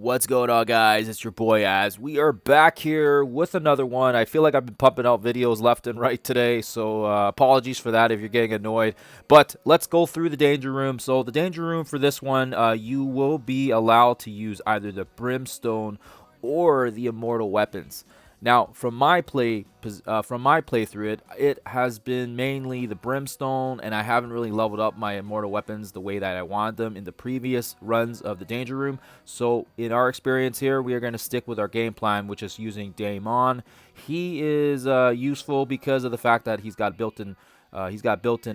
What's going on, guys? It's your boy Az. We are back here with another one. I feel like I've been pumping out videos left and right today, so apologies for that if you're getting annoyed. But let's go through the danger room. So the danger room for this one, you will be allowed to use either the brimstone or the immortal weapons. Now, from my playthrough, it has been mainly the brimstone, and I haven't really leveled up my immortal weapons the way that I wanted them in the previous runs of the danger room. So, in our experience here, we are going to stick with our game plan, which is using Daimon. He is useful because of the fact that he's got built-in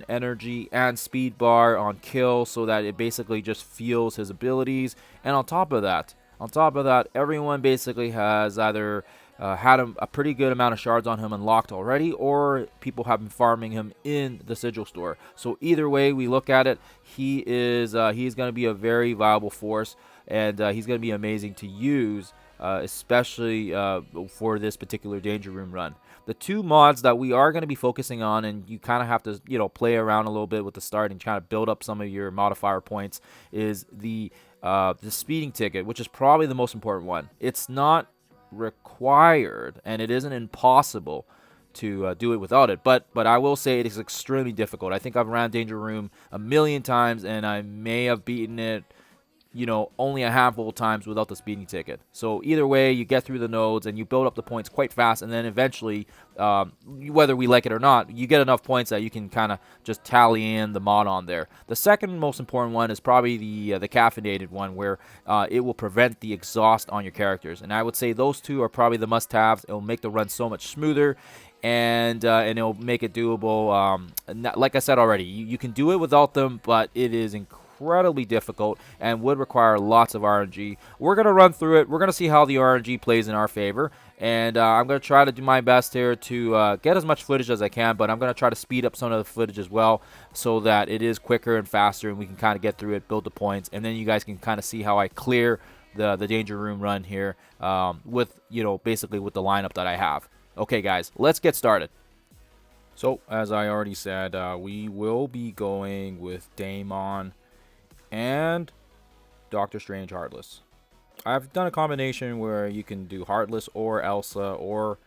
energy and speed bar on kill, so that it basically just fuels his abilities. And on top of that, everyone basically has either had a pretty good amount of shards on him unlocked already, or people have been farming him in the sigil store. So either way we look at it, he's going to be a very viable force, and he's going to be amazing to use, especially for this particular danger room run. The two mods that we are going to be focusing on, and you kind of have to play around a little bit with the start and kind of build up some of your modifier points, is the speeding ticket, which is probably the most important one. It's not required, and it isn't impossible to do it without it, but I will say it is extremely difficult. I think I've ran danger room a million times, and I may have beaten it only a handful of times without the speeding ticket. So either way, you get through the nodes and you build up the points quite fast, and then eventually, whether we like it or not, you get enough points that you can kind of just tally in the mod on there. The second most important one is probably the caffeinated one, where it will prevent the exhaust on your characters, and I would say those two are probably the must-haves. It will make the run so much smoother, and it'll make it doable. Like I said already, you can do it without them, but it is incredibly difficult and would require lots of RNG. We're going to run through it. We're going to see how the RNG plays in our favor, and I'm going to try to do my best here to get as much footage as I can, but I'm going to try to speed up some of the footage as well, so that it is quicker and faster, and we can kind of get through it, build the points, and then you guys can kind of see how I clear the danger room run here, with basically with the lineup that I have. Okay, guys, let's get started. So, as I already said, we will be going with Daimon and Doctor Strange Heartless. I've done a combination where you can do Heartless or Elsa or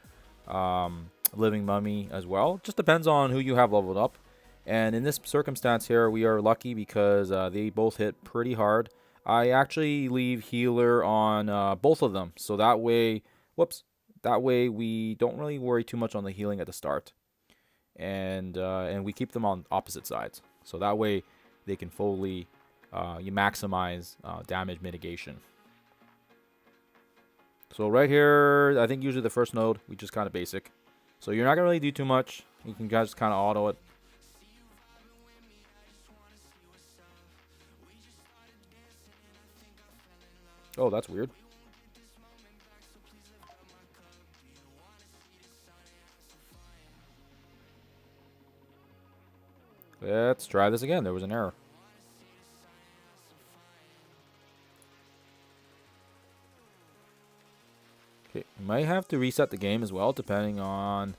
Living Mummy as well. Just depends on who you have leveled up. And in this circumstance here, we are lucky because they both hit pretty hard. I actually leave healer on both of them, so that way, we don't really worry too much on the healing at the start, and we keep them on opposite sides, so that way they can fully you maximize damage mitigation. So right here, I think usually the first node, we just kind of basic. So you're not going to really do too much. You can just kind of auto it. Oh, that's weird. Let's try this again. There was an error. Okay, might have to reset the game as well, depending on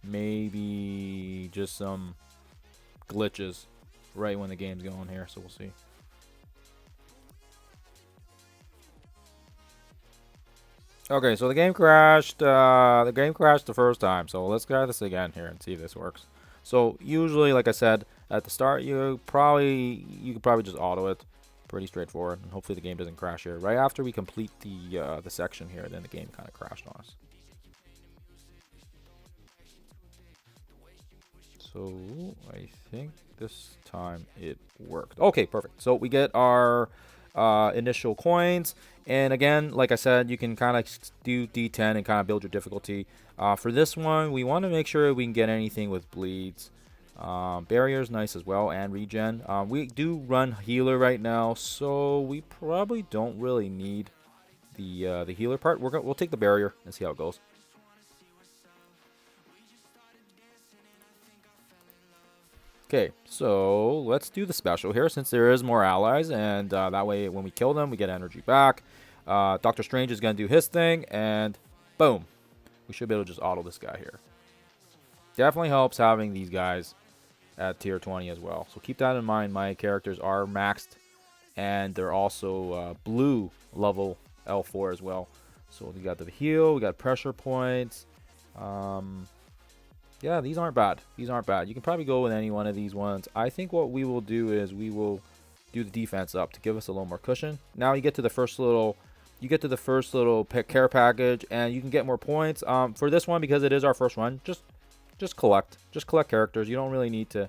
maybe just some glitches right when the game's going here, so we'll see. Okay, so the game crashed. The first time, so let's try this again here and see if this works. So usually, like I said at the start, you could probably just auto it. Pretty straightforward, and hopefully the game doesn't crash here. Right after we complete the section here, then the game kind of crashed on us. So I think this time it worked. Okay, perfect. So we get our initial coins, and again, like I said, you can kind of do D10 and kind of build your difficulty. For this one, we want to make sure we can get anything with bleeds. Barrier is nice as well, and regen. We do run healer right now, so we probably don't really need the healer part. We'll take the barrier and see how it goes. Okay, so let's do the special here, since there is more allies, and that way when we kill them, we get energy back. Doctor Strange is going to do his thing, and boom. We should be able to just auto this guy here. Definitely helps having these guys at tier 20 as well. So keep that in mind. My characters are maxed, and they're also blue level L4 as well. So we got the heal, we got pressure points. Yeah, these aren't bad. These aren't bad. You can probably go with any one of these ones. I think what we will do is we will do the defense up to give us a little more cushion. Now you get to the first little, care package, and you can get more points. For this one, because it is our first one, just collect characters. You don't really need to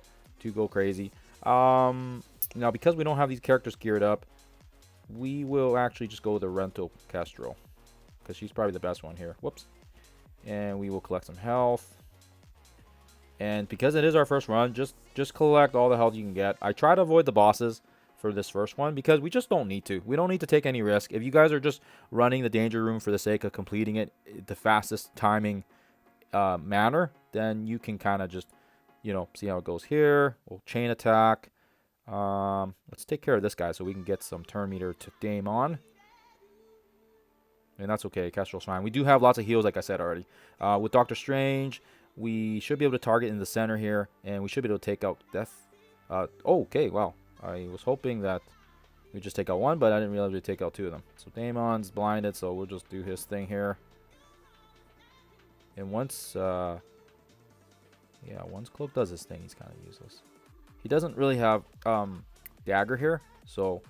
go crazy. Now because we don't have these characters geared up, we will actually just go with the rental Kestrel, because she's probably the best one here. Whoops. And we will collect some health. And because it is our first run, just collect all the health you can get. I try to avoid the bosses for this first one because we just don't need to. We don't need to take any risk. If you guys are just running the danger room for the sake of completing it the fastest timing manner, then you can kind of just, you know, see how it goes here. We'll chain attack. Let's take care of this guy so we can get some turn meter to Daimon. And that's okay. Kestrel's fine. We do have lots of heals, like I said already. With Doctor Strange, we should be able to target in the center here, and we should be able to take out Death. Oh, okay, wow. I was hoping that we just take out one, but I didn't realize we'd take out two of them. So Daimon's blinded, so we'll just do his thing here. And once Cloak does his thing, he's kind of useless. He doesn't really have Dagger here, so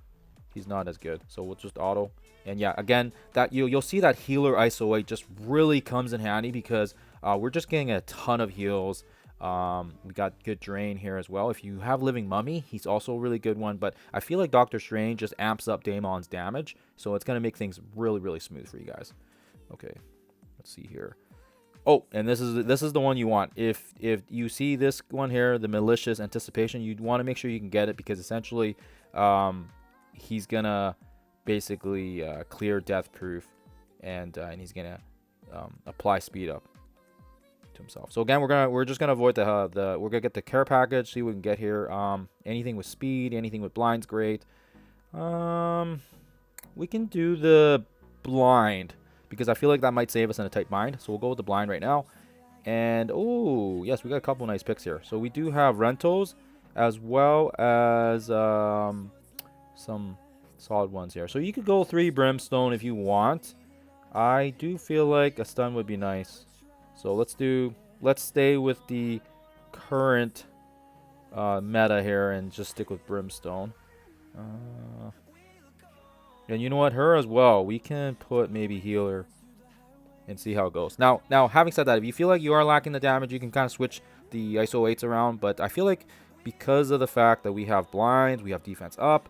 he's not as good. So we'll just auto. And yeah, again, that you'll see that healer ISO 8 just really comes in handy because we're just getting a ton of heals. We got good drain here as well. If you have Living Mummy, he's also a really good one. But I feel like Doctor Strange just amps up Daimon's damage, so it's gonna make things really, really smooth for you guys. Okay, let's see here. Oh, and this is the one you want. If you see this one here, the Malicious Anticipation, you'd want to make sure you can get it because essentially, he's gonna basically clear Death Proof, and he's gonna apply speed up to himself. So again, we're just gonna avoid we're gonna get the care package, see what we can get here. Anything with speed, anything with blind's great. We can do the blind because I feel like that might save us in a tight bind. So we'll go with the blind right now. And oh yes, we got a couple nice picks here. So we do have rentals as well as some solid ones here. So you could go 3 brimstone if you want. I do feel like a stun would be nice. So let's stay with the current meta here and just stick with brimstone. And you know what, her as well. We can put maybe healer and see how it goes. Now having said that, if you feel like you are lacking the damage, you can kind of switch the ISO 8s around. But I feel like because of the fact that we have blinds, we have defense up,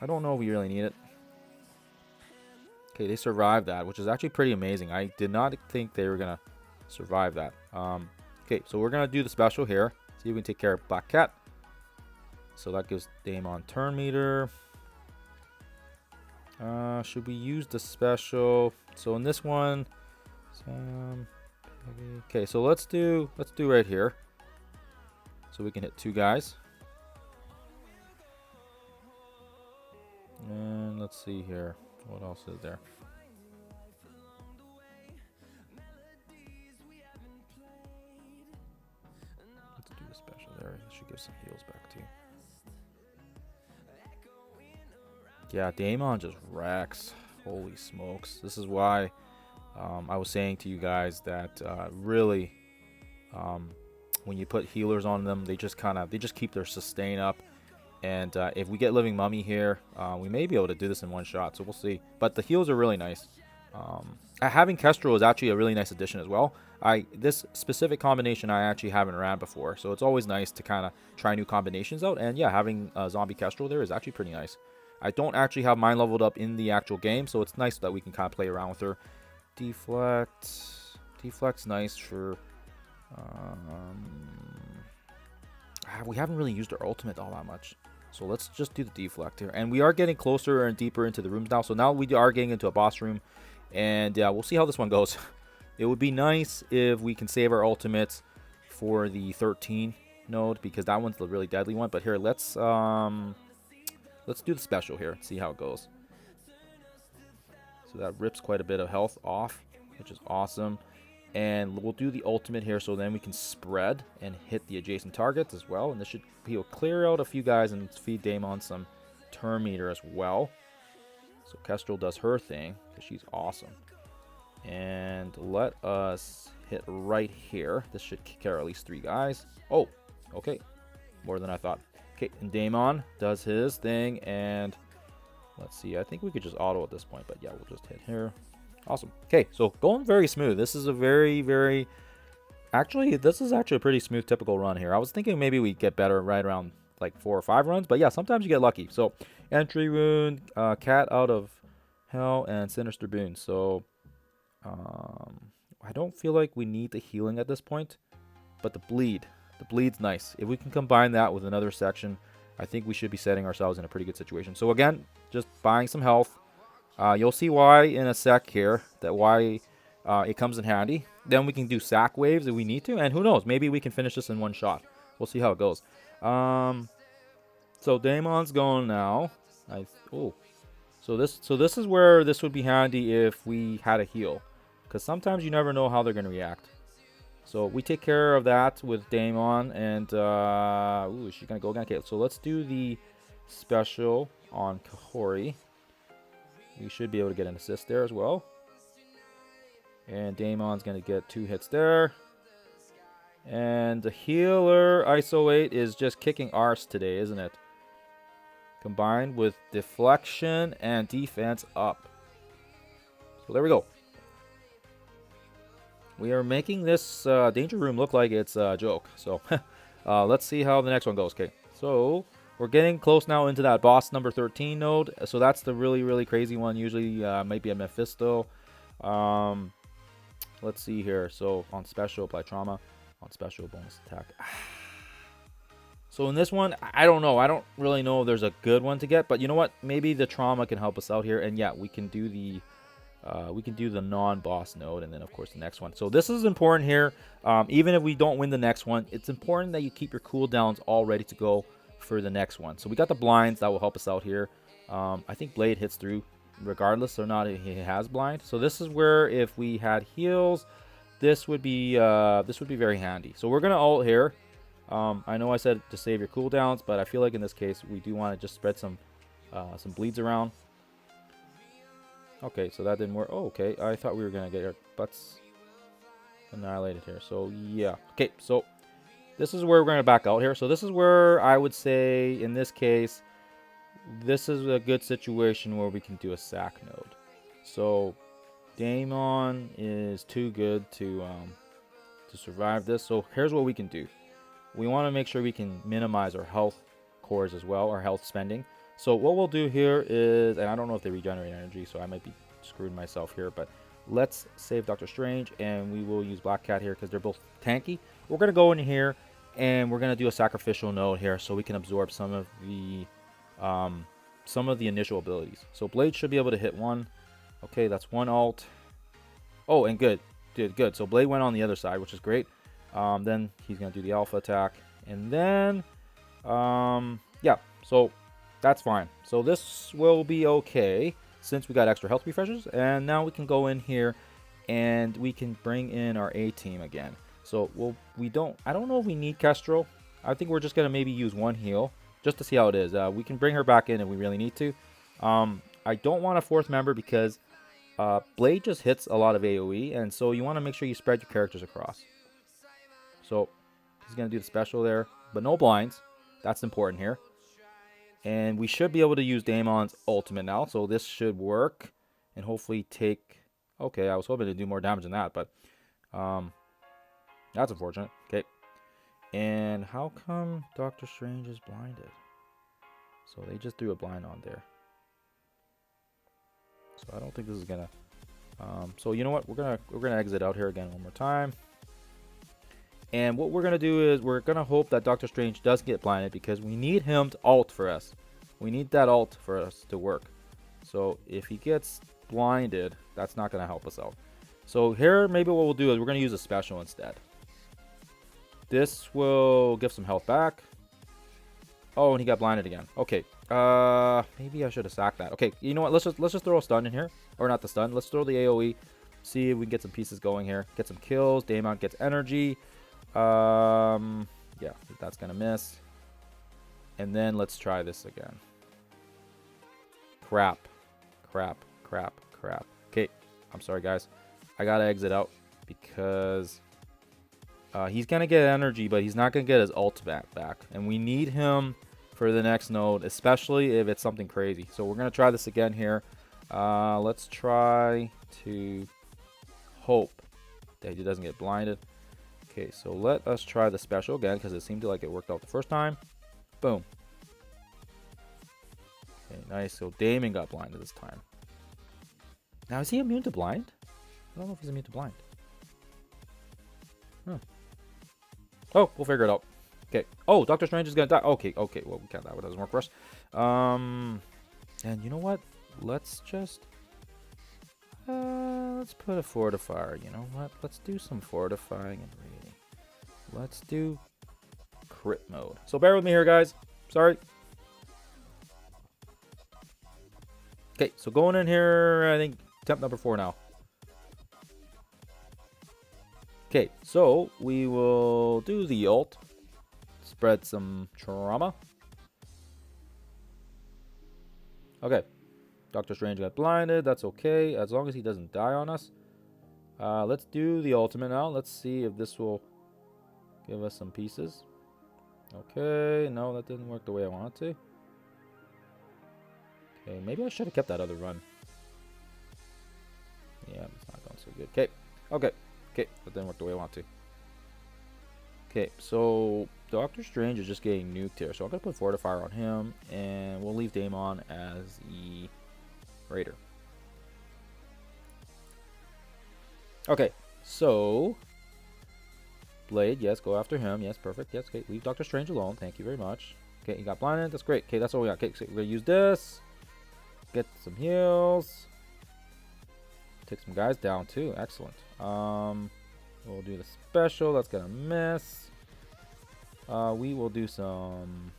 I don't know if we really need it. Okay, they survived that, which is actually pretty amazing. I did not think they were gonna survive that. Okay, so we're gonna do the special here. See if we can take care of Black Cat. So that gives Daimon turn meter. Should we use the special? So in this one, okay, so let's do right here. So we can hit 2 guys. And let's see here. What else is there? Let's do the special there. That should give some heals back too. Yeah, Daimon just wrecks. Holy smokes. This is why I was saying to you guys that really when you put healers on them, they just keep their sustain up. And if we get Living Mummy here, we may be able to do this in one shot. So we'll see. But the heals are really nice. Having Kestrel is actually a really nice addition as well. This specific combination I actually haven't ran before. So it's always nice to kind of try new combinations out. And yeah, having Zombie Kestrel there is actually pretty nice. I don't actually have mine leveled up in the actual game. So it's nice that we can kind of play around with her. Deflect's nice for... we haven't really used our ultimate all that much. So let's just do the deflect here. And we are getting closer and deeper into the rooms now. So now we are getting into a boss room. And we'll see how this one goes. It would be nice if we can save our ultimates for the 13 node, because that one's the really deadly one. But here, let's do the special here. See how it goes. So that rips quite a bit of health off, which is awesome. And we'll do the ultimate here, so then we can spread and hit the adjacent targets as well. And this should be able to clear out a few guys and feed Daimon some turn meter as well. So Kestrel does her thing because she's awesome. And let us hit right here. This should kick out at least 3 guys. Oh, okay. More than I thought. Okay, and Daimon does his thing. And let's see. I think we could just auto at this point. But yeah, we'll just hit here. Awesome. Okay, so going very smooth. This is a very... Actually, this is actually a pretty smooth, typical run here. I was thinking maybe we get better right around like 4 or 5 runs. But yeah, sometimes you get lucky. So, entry wound, Cat out of Hell, and Sinister Boon. So, I don't feel like we need the healing at this point. But the bleed's nice. If we can combine that with another section, I think we should be setting ourselves in a pretty good situation. So again, just buying some health. You'll see why in a sec here, that why it comes in handy. Then we can do sack waves if we need to, and who knows, maybe we can finish this in one shot. We'll see how it goes. So Daimon's going now. So this is where this would be handy if we had a heal, because sometimes you never know how they're going to react. So we take care of that with Daimon, and she's going to go again. Okay, so let's do the special on Kahori. We should be able to get an assist there as well. And Daimon's going to get 2 hits there. And the healer, ISO 8, is just kicking arse today, isn't it? Combined with deflection and defense up. So there we go. We are making this danger room look like it's a joke. So let's see how the next one goes. Okay, so we're getting close now into that boss number 13 node. So that's the really crazy one. Usually might be a Mephisto. Let's see here. So on special, apply trauma. On special, bonus attack. So in this one, I don't know. I don't really know if there's a good one to get. But you know what? Maybe the trauma can help us out here. And yeah, we can do the non-boss node, and then of course the next one. So this is important here. Even if we don't win the next one, it's important that you keep your cooldowns all ready to go for the next one. So we got the blinds that will help us out here. I think Blade hits through regardless or not he has blind. So this is where if we had heals, this would be very handy. So we're gonna ult here. I know I said to save your cooldowns, but I feel like in this case we do want to just spread some bleeds around. Okay, so that didn't work. Oh, okay. I thought we were going to get our butts annihilated here. So, yeah. Okay, so this is where we're going to back out here. So this is where I would say, in this case, this is a good situation where we can do a sack node. So Daimon is too good to survive this. So here's what we can do. We want to make sure we can minimize our health cores as well, our health spending. So what we'll do here is, and I don't know if they regenerate energy, so I might be screwing myself here, but let's save Dr. Strange, and we will use Black Cat here because they're both tanky. We're going to go in here, and we're going to do a sacrificial node here so we can absorb some of the initial abilities. So Blade should be able to hit 1. Okay, that's 1 ult. Oh, and good. Good. So Blade went on the other side, which is great. Then he's going to do the alpha attack. And then, yeah, so that's fine. So this will be okay since we got extra health refreshers. And now we can go in here and we can bring in our A team again. So I don't know if we need Kestrel. I think we're just going to maybe use 1 heal just to see how it is. We can bring her back in if we really need to. I don't want a 4th member because Blade just hits a lot of AoE. And so you want to make sure you spread your characters across. So he's going to do the special there, but no blinds. That's important here. And we should be able to use Daimon's ultimate now. So this should work. And hopefully take... Okay, I was hoping to do more damage than that. But that's unfortunate. Okay. And how come Doctor Strange is blinded? So they just threw a blind on there. So I don't think this is going to... so you know what? We're gonna exit out here again one more time. And what we're going to do is we're going to hope that Doctor Strange does get blinded because we need him to ult for us. We need that ult for us to work. So if he gets blinded, that's not going to help us out. So here, maybe what we'll do is we're going to use a special instead. This will give some health back. Oh, and he got blinded again. Okay. Maybe I should have sacked that. Okay, you know what? Let's just throw a stun in here. Or not the stun. Let's throw the AoE. See if we can get some pieces going here. Get some kills. Daimon gets energy. Yeah, that's gonna miss. And then let's try this again. Crap. Crap. Okay, I'm sorry, guys. I gotta exit out because he's gonna get energy, but he's not gonna get his ultimate back. And we need him for the next node, especially if it's something crazy. So we're gonna try this again here. Let's try to hope that he doesn't get blinded. Okay, so let us try the special again because it seemed like it worked out the first time. Boom. Okay, nice. So Daimon got blinded this time. Now, is he immune to blind? I don't know if he's immune to blind. Huh. Oh, we'll figure it out. Okay. Oh, Doctor Strange is gonna die. Okay. Well, we can't. That doesn't work for us. And you know what? Let's just let's put a fortifier. You know what? Let's do some fortifying and reading. Let's do crit mode. So bear with me here, guys. Sorry. Okay, so going in here, I think attempt number 4 now. Okay, so we will do the ult. Spread some trauma. Okay. Doctor Strange got blinded. That's okay, as long as he doesn't die on us. Let's do the ultimate now. Let's see if this will give us some pieces. Okay, no, that didn't work the way I wanted to. Okay, maybe I should have kept that other run. Yeah, it's not going so good. Okay, that didn't work the way I want to. Okay, so Doctor Strange is just getting nuked here, so I'm gonna put Fortifier on him, and we'll leave Daimon as the Raider. Okay, so Blade, yes, go after him. Yes, perfect. Yes, okay, leave Doctor Strange alone. Thank you very much. Okay, he got blinded. That's great. Okay, that's all we got. Okay, so we're gonna use this. Get some heals. Take some guys down too. Excellent. We'll do the special. That's gonna miss. We will do some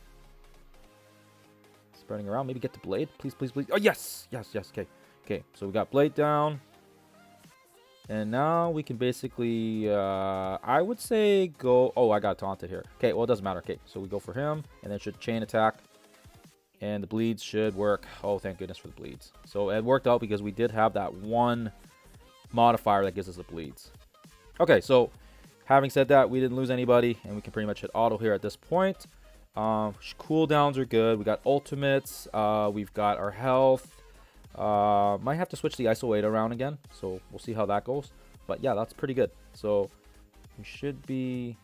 spreading around. Maybe get the Blade. Please. Oh, yes. Okay. So we got Blade down. And now we can basically, I would say go... Oh, I got taunted here. Okay, well, it doesn't matter. Okay, so we go for him. And then should chain attack. And the bleeds should work. Oh, thank goodness for the bleeds. So it worked out because we did have that one modifier that gives us the bleeds. Okay, so having said that, we didn't lose anybody. And we can pretty much hit auto here at this point. Cooldowns are good. We got ultimates. We've got our health. Might have to switch the ISO 8 around again, so we'll see how that goes. But yeah, that's pretty good. So we should be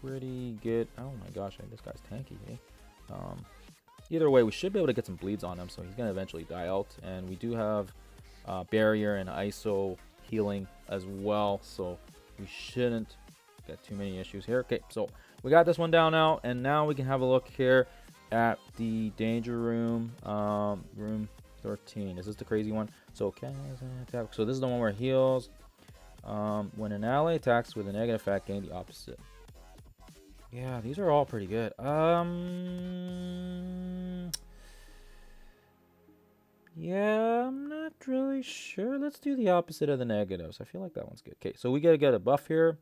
pretty good. Oh my gosh, this guy's tanky, eh? Either way, we should be able to get some bleeds on him, so he's gonna eventually die out. And we do have barrier and ISO healing as well, so we shouldn't get too many issues here. Okay, so we got this one down now, and now we can have a look here at the danger room, room 13. Is this the crazy one? So so this is the one where it heals. When an ally attacks with a negative effect, gain the opposite. Yeah, these are all pretty good. Yeah, I'm not really sure. Let's do the opposite of the negatives. I feel like that one's good. Okay, so we gotta get a buff here.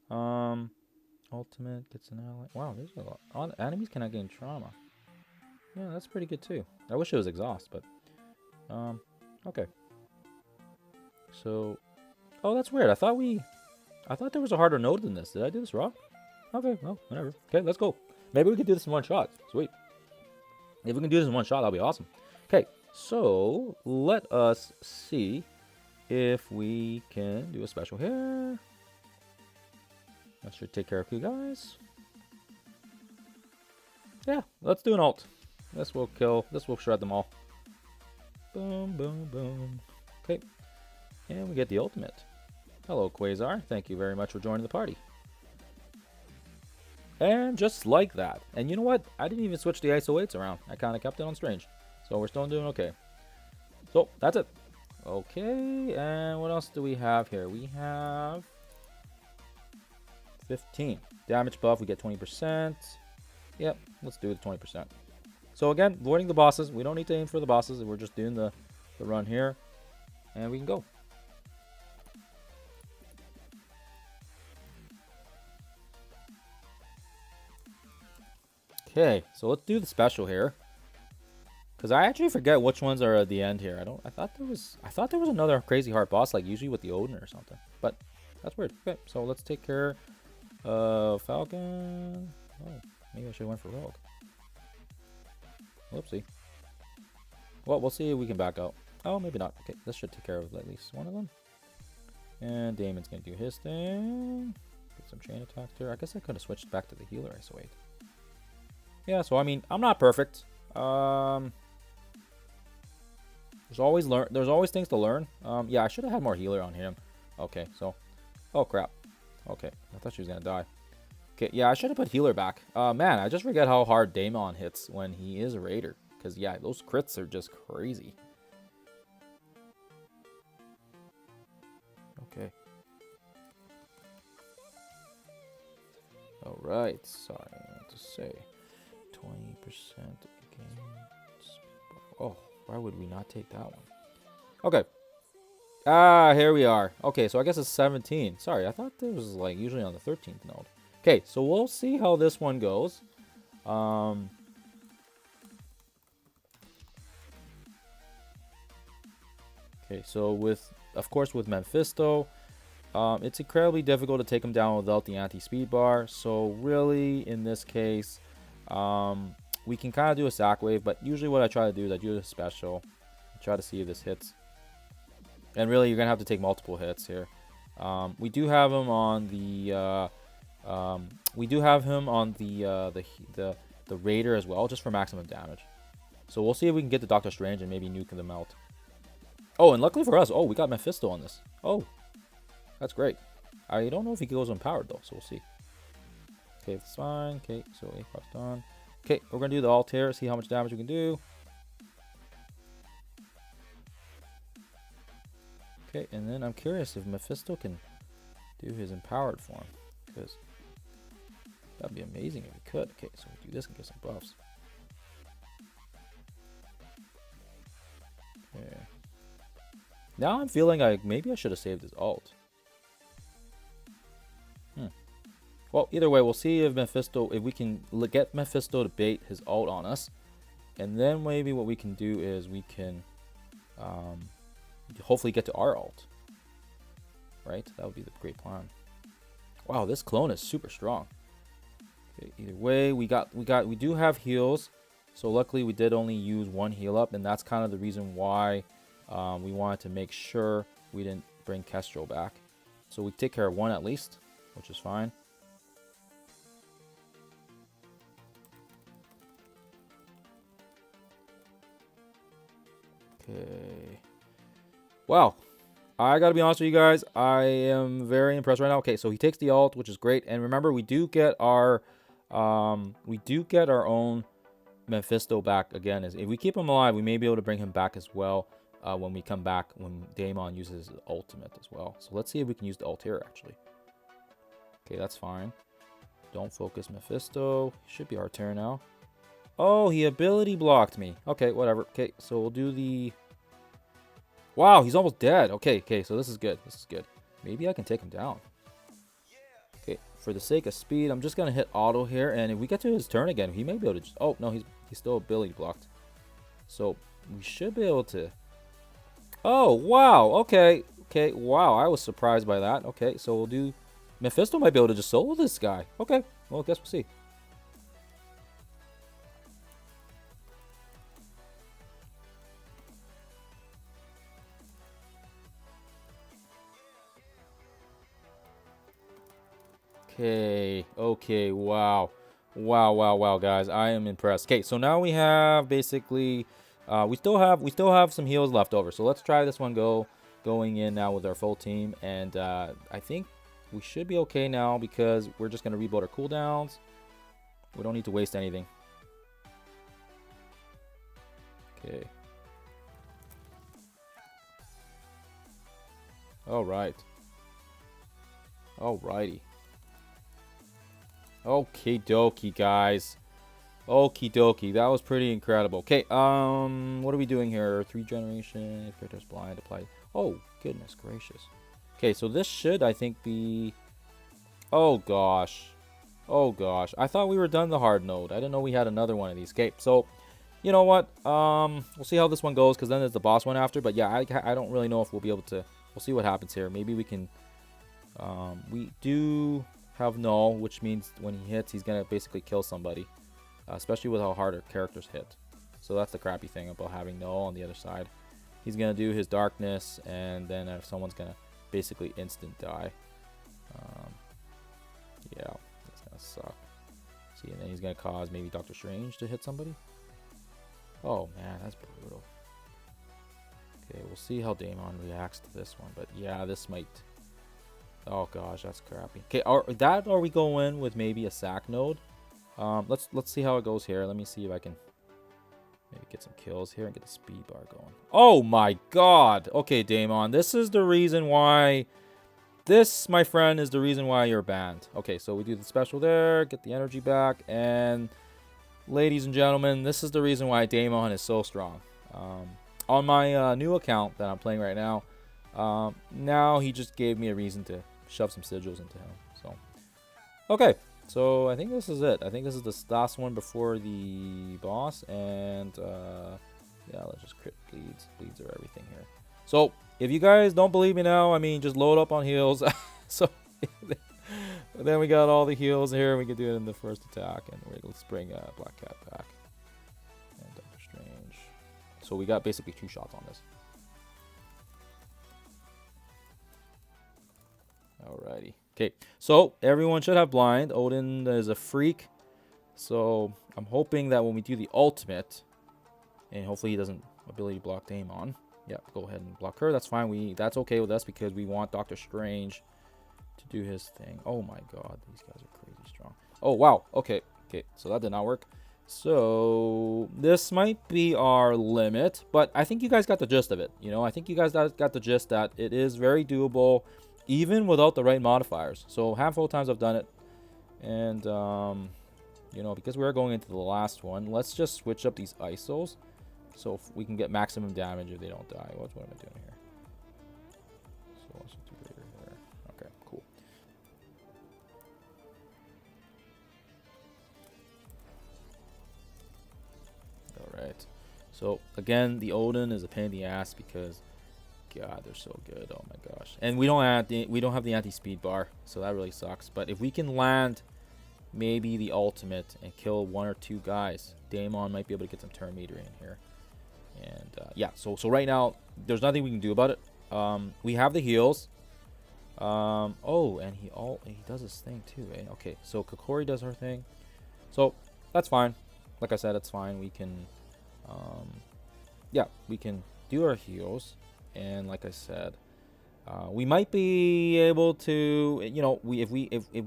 Ultimate gets an ally. Wow, there's a lot. All enemies cannot gain trauma. Yeah, that's pretty good too. I wish it was exhaust, but okay. So, oh, that's weird. I thought there was a harder node than this. Did I do this wrong? Okay, well, whatever. Okay, let's go. Maybe we can do this in one shot. Sweet. If we can do this in one shot, that'll be awesome. Okay, so let us see if we can do a special here. That should take care of you guys. Yeah, let's do an ult. This will kill. This will shred them all. Boom, boom, boom. Okay. And we get the ultimate. Hello, Quasar. Thank you very much for joining the party. And just like that. And you know what? I didn't even switch the ISO 8s around. I kind of kept it on Strange. So we're still doing okay. So, that's it. Okay, and what else do we have here? We have 15. Damage buff, we get 20%. Yep, let's do the 20%. So again, avoiding the bosses. We don't need to aim for the bosses. We're just doing the run here. And we can go. Okay, so let's do the special here. Because I actually forget which ones are at the end here. I thought there was another crazy hard boss, like usually with the Odin or something. But that's weird. Okay, so let's take care of Falcon. Oh, maybe I should have went for Rogue. Whoopsie. Well, we'll see if we can back out. Oh, maybe not. Okay, this should take care of at least one of them. And Daimon's gonna do his thing. Get some chain attacks there. I guess I could have switched back to the healer. I wait. Yeah, so I mean, I'm not perfect. There's always things to learn. Yeah, I should have had more healer on him. Okay, so, oh crap. Okay, I thought she was gonna die. Okay, yeah, I should have put healer back. Man, I just forget how hard Daimon hits when he is a raider. Because yeah, those crits are just crazy. Okay. All right. Sorry, I meant to say 20% against. Oh, why would we not take that one? Okay. Ah, here we are. Okay, so I guess it's 17. Sorry, I thought this was like usually on the 13th node. Okay, so we'll see how this one goes. Okay, so of course with Mephisto, it's incredibly difficult to take him down without the anti-speed bar. So really, in this case, we can kind of do a sack wave, but usually what I try to do is I do a special. I try to see if this hits. And really, you're gonna have to take multiple hits here. We do have him on the the Raider as well, just for maximum damage. So we'll see if we can get the Doctor Strange and maybe nuke them out. Oh, and luckily for us, oh, we got Mephisto on this. Oh, that's great. I don't know if he goes empowered though, so we'll see. Okay, that's fine. Okay, so Apop's done. Okay, we're gonna do the Altair, see how much damage we can do. Okay, and then I'm curious if Mephisto can do his empowered form, because that'd be amazing if he could. Okay, so we'll do this and get some buffs. Okay. Now I'm feeling like maybe I should have saved his ult. Well, either way, we'll see if we can get Mephisto to bait his ult on us. And then maybe what we can do is we can hopefully get to our ult. Right? That would be the great plan. Wow, this clone is super strong. Okay, either way, we do have heals. So luckily we did only use one heal up, and that's kind of the reason why we wanted to make sure we didn't bring Kestrel back. So we take care of one at least, which is fine. Okay. Wow. I gotta be honest with you guys. I am very impressed right now. Okay, so he takes the ult, which is great. And remember, we do get our own Mephisto back again. If we keep him alive, we may be able to bring him back as well when we come back, when Daimon uses his ultimate as well. So let's see if we can use the ult here, actually. Okay, that's fine. Don't focus Mephisto. Should be our turn now. Oh, he ability blocked me. Okay, whatever. Okay, so we'll do the... Wow, he's almost dead. Okay, so this is good. This is good. Maybe I can take him down. Okay, for the sake of speed, I'm just going to hit auto here. And if we get to his turn again, he may be able to just... Oh, no, he's still ability blocked. So we should be able to... Oh, wow. Okay, wow. I was surprised by that. Okay, so we'll do... Mephisto might be able to just solo this guy. Okay, well, I guess we'll see. Okay, wow, guys, I am impressed. Okay, so now we have basically, we still have some heals left over. So let's try this one going in now with our full team, and I think we should be okay now because we're just gonna rebuild our cooldowns. We don't need to waste anything. Okay. All right. Alrighty. Okie dokie, guys. Okie dokie. That was pretty incredible. Okay, what are we doing here? 3 generation. If character's blind, apply. Oh, goodness gracious. Okay, so this should, I think, be... Oh, gosh. I thought we were done the hard node. I didn't know we had another one of these. Okay, so, you know what? We'll see how this one goes, because then there's the boss one after. But yeah, I don't really know if we'll be able to. We'll see what happens here. Maybe we can. We do have null, which means when he hits, he's gonna basically kill somebody, especially with how hard our characters hit. So that's the crappy thing about having null on the other side. He's gonna do his darkness, and then if someone's gonna basically instant die. Yeah, that's gonna suck. See, and then he's gonna cause maybe Doctor Strange to hit somebody. Oh man, that's brutal. Okay, we'll see how Daimon reacts to this one, but yeah, this might. Oh gosh, that's crappy. Okay, are we go in with maybe a sack node? Let's see how it goes here. Let me see if I can maybe get some kills here and get the speed bar going. Oh my god. Okay, Daimon, this is the reason why. This, my friend, is the reason why you're banned. Okay, so we do the special there, get the energy back, and ladies and gentlemen, this is the reason why Daimon is so strong. On my new account that I'm playing right now, now he just gave me a reason to shove some sigils into him. So, okay, so I think this is it. I think this is the last one before the boss, and yeah, let's just crit bleeds. Bleeds are everything here. So, if you guys don't believe me now, I mean, just load up on heals. So, then we got all the heals here. We can do it in the first attack, and let's bring Black Cat back and Doctor Strange. So we got basically 2 shots on this. Alrighty. Okay, so everyone should have blind. Odin is a freak. So I'm hoping that when we do the ultimate, and hopefully he doesn't ability block Daimon. Yeah, go ahead and block her. That's fine. That's okay with us because we want Doctor Strange to do his thing. Oh my god, these guys are crazy strong. Oh wow. Okay. Okay, so that did not work. So this might be our limit, but I think you guys got the gist of it. You know, I think you guys got the gist that it is very doable, even without the right modifiers. So handful of times I've done it, and you know, because we're going into the last one, let's just switch up these ISOs so we can get maximum damage if they don't die. What am I doing here? So let's do greater here. Okay, cool. Alright. So again, the Odin is a pain in the ass because god, they're so good. Oh my gosh. And we don't have the anti-speed bar, so that really sucks. But if we can land maybe the ultimate and kill 1 or 2 guys, Daimon might be able to get some turn meter in here. And yeah, so right now there's nothing we can do about it. We have the heals. Oh, and he does his thing too, eh? Okay, so Kokori does her thing. So that's fine. Like I said, it's fine. We can yeah, we can do our heals. And like I said, we might be able to, you know, if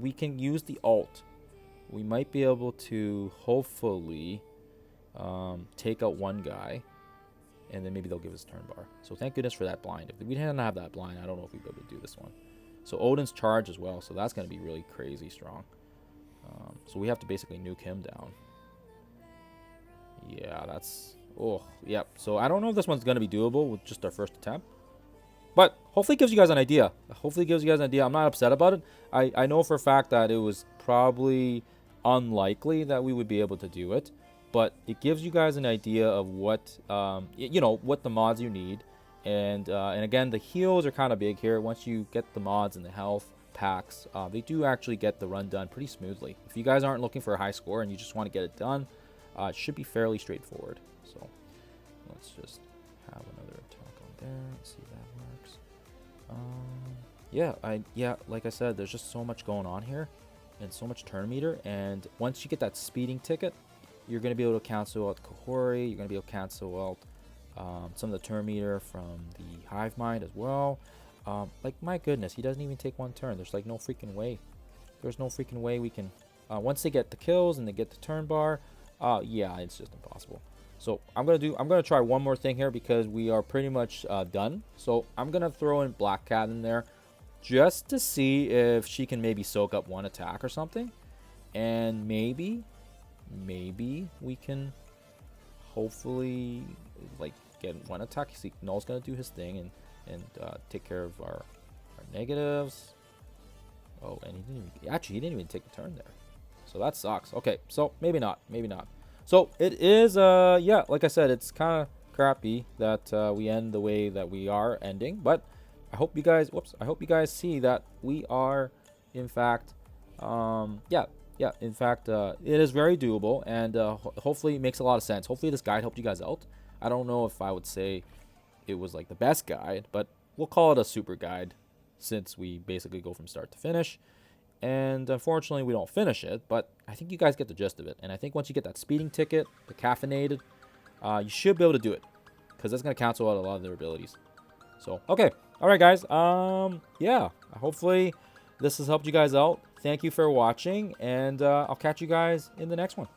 we can use the ult, we might be able to hopefully take out 1 guy, and then maybe they'll give us turn bar. So thank goodness for that blind. If we didn't have that blind, I don't know if we'd be able to do this one. So Odin's charge as well, so that's going to be really crazy strong. So we have to basically nuke him down. Yeah, that's... Oh, yep. So I don't know if this one's going to be doable with just our first attempt. But hopefully it gives you guys an idea. Hopefully it gives you guys an idea. I'm not upset about it. I know for a fact that it was probably unlikely that we would be able to do it. But it gives you guys an idea of what, you know, what the mods you need. And again, the heals are kind of big here. Once you get the mods and the health packs, they do actually get the run done pretty smoothly. If you guys aren't looking for a high score and you just want to get it done, it should be fairly straightforward. So let's just have another attack on there. Let's see if that works. Yeah, like I said, there's just so much going on here and so much turn meter. And once you get that speeding ticket, you're going to be able to cancel out Kohori. You're going to be able to cancel out some of the turn meter from the Hive Mind as well. Like, my goodness, he doesn't even take 1 turn. There's like no freaking way. There's no freaking way we can... once they get the kills and they get the turn bar, yeah, it's just impossible. So I'm gonna try one more thing here because we are pretty much done. So I'm gonna throw in Black Cat in there just to see if she can maybe soak up 1 attack or something, and maybe we can hopefully like get 1 attack. See, Null's gonna do his thing and take care of our negatives. Oh, and he didn't even take a turn there, so that sucks. Okay, so maybe not. So it is, yeah, like I said, it's kind of crappy that we end the way that we are ending, but I hope you guys, whoops, I hope you guys see that we are, in fact, yeah, yeah, in fact, it is very doable, and hopefully it makes a lot of sense. Hopefully this guide helped you guys out. I don't know if I would say it was like the best guide, but we'll call it a super guide since we basically go from start to finish. And unfortunately, we don't finish it, but I think you guys get the gist of it. And I think once you get that speeding ticket, the caffeinated, you should be able to do it, because that's going to cancel out a lot of their abilities. So, okay. All right, guys. Yeah. Hopefully, this has helped you guys out. Thank you for watching, and I'll catch you guys in the next one.